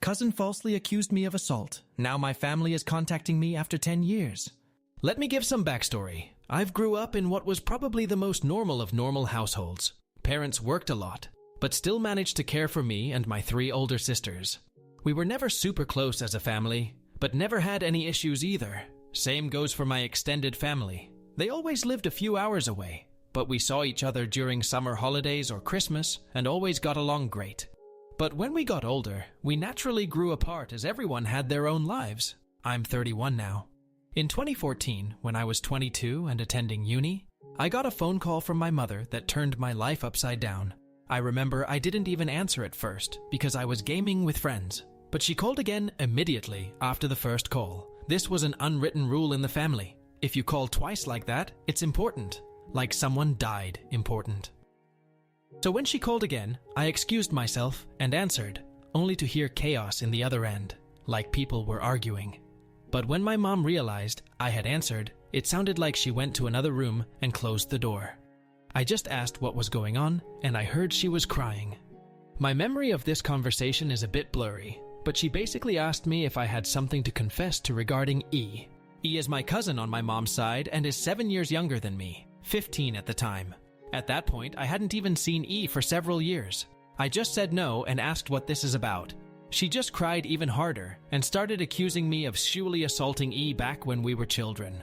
Cousin falsely accused me of assault. Now my family is contacting me after 10 years. Let me give some backstory. I've grew up in what was probably the most normal of normal households. Parents worked a lot, but still managed to care for me and my 3 older sisters. We were never super close as a family, but never had any issues either. Same goes for my extended family. They always lived a few hours away, but we saw each other during summer holidays or Christmas and always got along great. But when we got older, we naturally grew apart as everyone had their own lives. I'm 31 now. In 2014, when I was 22 and attending uni, I got a phone call from my mother that turned my life upside down. I remember I didn't even answer at first because I was gaming with friends, but she called again immediately after the first call. This was an unwritten rule in the family. If you call twice like that, it's important. Like someone died important. So when she called again, I excused myself and answered, only to hear chaos in the other end, like people were arguing. But when my mom realized I had answered, it sounded like she went to another room and closed the door. I just asked what was going on, and I heard she was crying. My memory of this conversation is a bit blurry, but she basically asked me if I had something to confess to regarding E. E is my cousin on my mom's side and is 7 years younger than me, 15 at the time. At that point, I hadn't even seen E for several years. I just said no and asked what this is about. She just cried even harder and started accusing me of sexually assaulting E back when we were children.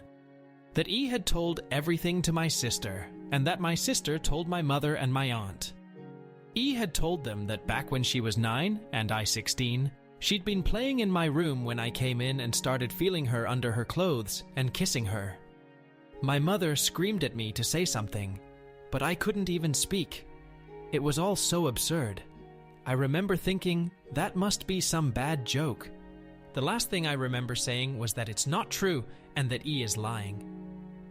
That E had told everything to my sister, and that my sister told my mother and my aunt. E had told them that back when she was 9 and I 16, she'd been playing in my room when I came in and started feeling her under her clothes and kissing her. My mother screamed at me to say something, but I couldn't even speak. It was all so absurd. I remember thinking, that must be some bad joke. The last thing I remember saying was that it's not true and that E is lying.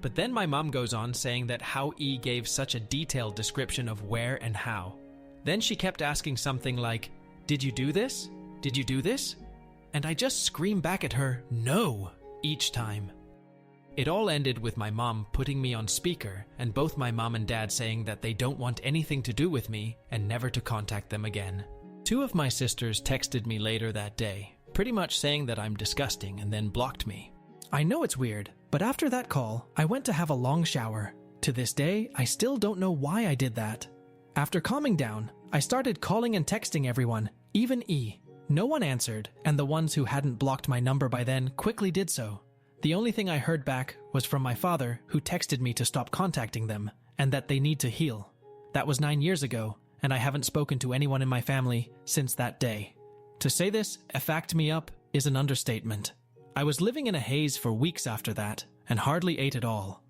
But then my mom goes on saying that how E gave such a detailed description of where and how. Then she kept asking something like, "Did you do this? Did you do this?" And I just screamed back at her, "No," each time. It all ended with my mom putting me on speaker and both my mom and dad saying that they don't want anything to do with me and never to contact them again. 2 of my sisters texted me later that day, pretty much saying that I'm disgusting and then blocked me. I know it's weird, but after that call, I went to have a long shower. To this day, I still don't know why I did that. After calming down, I started calling and texting everyone, even E. No one answered, and the ones who hadn't blocked my number by then quickly did so. The only thing I heard back was from my father, who texted me to stop contacting them, and that they need to heal. That was 9 years ago, and I haven't spoken to anyone in my family since that day. To say this effed me up is an understatement. I was living in a haze for weeks after that, and hardly ate at all.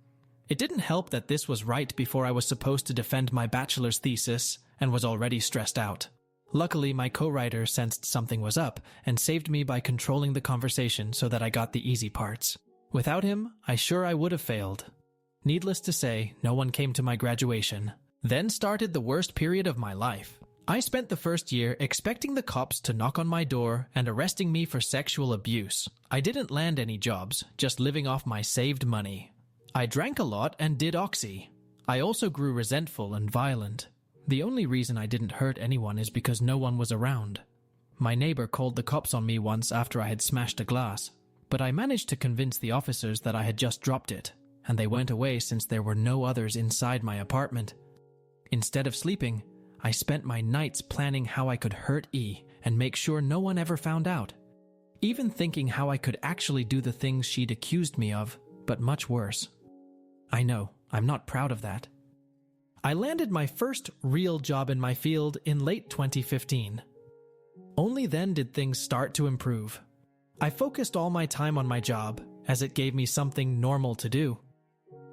It didn't help that this was right before I was supposed to defend my bachelor's thesis, and was already stressed out. Luckily, my co-writer sensed something was up and saved me by controlling the conversation so that I got the easy parts. Without him, I would have failed. Needless to say, no one came to my graduation. Then started the worst period of my life. I spent the first year expecting the cops to knock on my door and arresting me for sexual abuse. I didn't land any jobs, just living off my saved money. I drank a lot and did oxy. I also grew resentful and violent. The only reason I didn't hurt anyone is because no one was around. My neighbor called the cops on me once after I had smashed a glass, but I managed to convince the officers that I had just dropped it, and they went away since there were no others inside my apartment. Instead of sleeping, I spent my nights planning how I could hurt E and make sure no one ever found out. Even thinking how I could actually do the things she'd accused me of, but much worse. I know, I'm not proud of that. I landed my first real job in my field in late 2015. Only then did things start to improve. I focused all my time on my job, as it gave me something normal to do.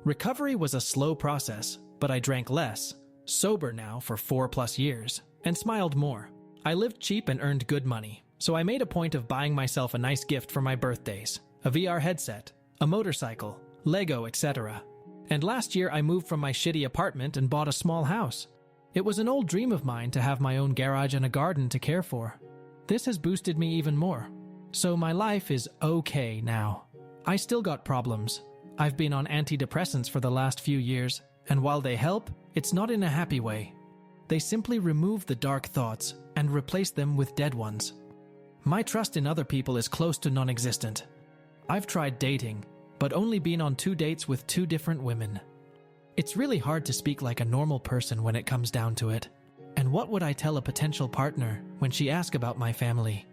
Recovery was a slow process, but I drank less, sober now for 4+ years, and smiled more. I lived cheap and earned good money, so I made a point of buying myself a nice gift for my birthdays, a VR headset, a motorcycle, Lego, etc. And last year I moved from my shitty apartment and bought a small house. It was an old dream of mine to have my own garage and a garden to care for. This has boosted me even more. So my life is okay now. I still got problems. I've been on antidepressants for the last few years, and while they help, it's not in a happy way. They simply remove the dark thoughts and replace them with dead ones. My trust in other people is close to non-existent. I've tried dating, but only been on 2 dates with 2 different women. It's really hard to speak like a normal person when it comes down to it. And what would I tell a potential partner when she asks about my family?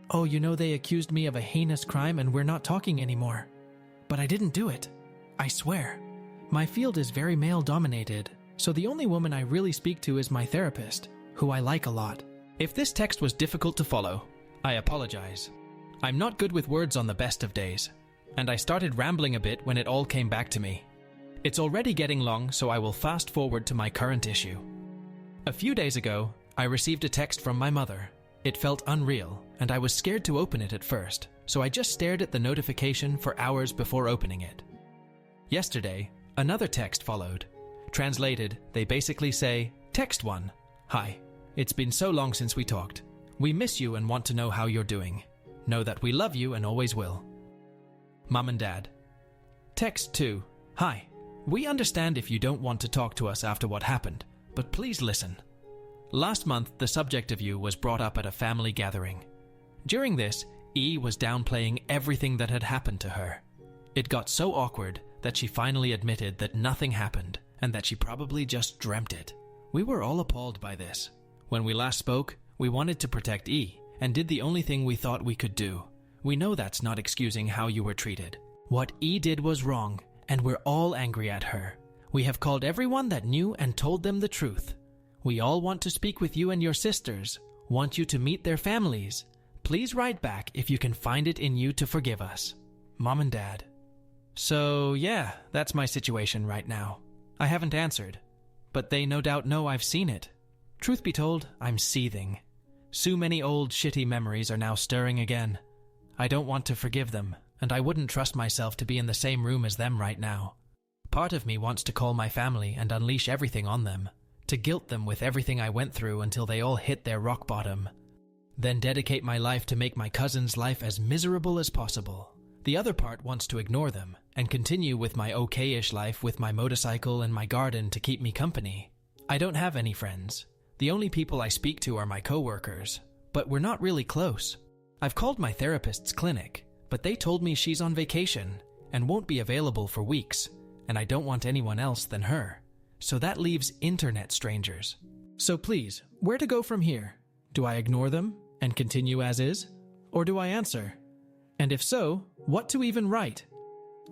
Oh, you know, they accused me of a heinous crime and we're not talking anymore. But I didn't do it. I swear. My field is very male-dominated, so the only woman I really speak to is my therapist, who I like a lot. If this text was difficult to follow, I apologize. I'm not good with words on the best of days, and I started rambling a bit when it all came back to me. It's already getting long, so I will fast forward to my current issue. A few days ago, I received a text from my mother. It felt unreal, and I was scared to open it at first, so I just stared at the notification for hours before opening it. Yesterday, another text followed. Translated, they basically say, Text 1. Hi, it's been so long since we talked. We miss you and want to know how you're doing. Know that we love you and always will. Mom and Dad. Text 2. Hi, we understand if you don't want to talk to us after what happened, but please listen. Last month, the subject of you was brought up at a family gathering. During this, E was downplaying everything that had happened to her. It got so awkward that she finally admitted that nothing happened and that she probably just dreamt it. We were all appalled by this. When we last spoke, we wanted to protect E and did the only thing we thought we could do. We know that's not excusing how you were treated. What E did was wrong, and we're all angry at her. We have called everyone that knew and told them the truth. We all want to speak with you and your sisters, want you to meet their families. Please write back if you can find it in you to forgive us. Mom and Dad. So yeah, that's my situation right now. I haven't answered, but they no doubt know I've seen it. Truth be told, I'm seething. So many old shitty memories are now stirring again. I don't want to forgive them, and I wouldn't trust myself to be in the same room as them right now. Part of me wants to call my family and unleash everything on them, to guilt them with everything I went through until they all hit their rock bottom. Then dedicate my life to make my cousin's life as miserable as possible. The other part wants to ignore them and continue with my okay-ish life with my motorcycle and my garden to keep me company. I don't have any friends. The only people I speak to are my coworkers, but we're not really close. I've called my therapist's clinic, but they told me she's on vacation and won't be available for weeks, and I don't want anyone else than her. So that leaves internet strangers. So please, where to go from here? Do I ignore them and continue as is? Or do I answer? And if so, what to even write?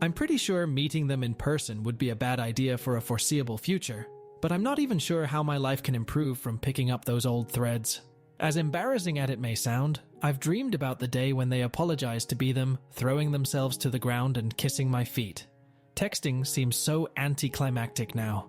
I'm pretty sure meeting them in person would be a bad idea for a foreseeable future, but I'm not even sure how my life can improve from picking up those old threads. As embarrassing as it may sound, I've dreamed about the day when they apologize to be them, throwing themselves to the ground and kissing my feet. Texting seems so anticlimactic now.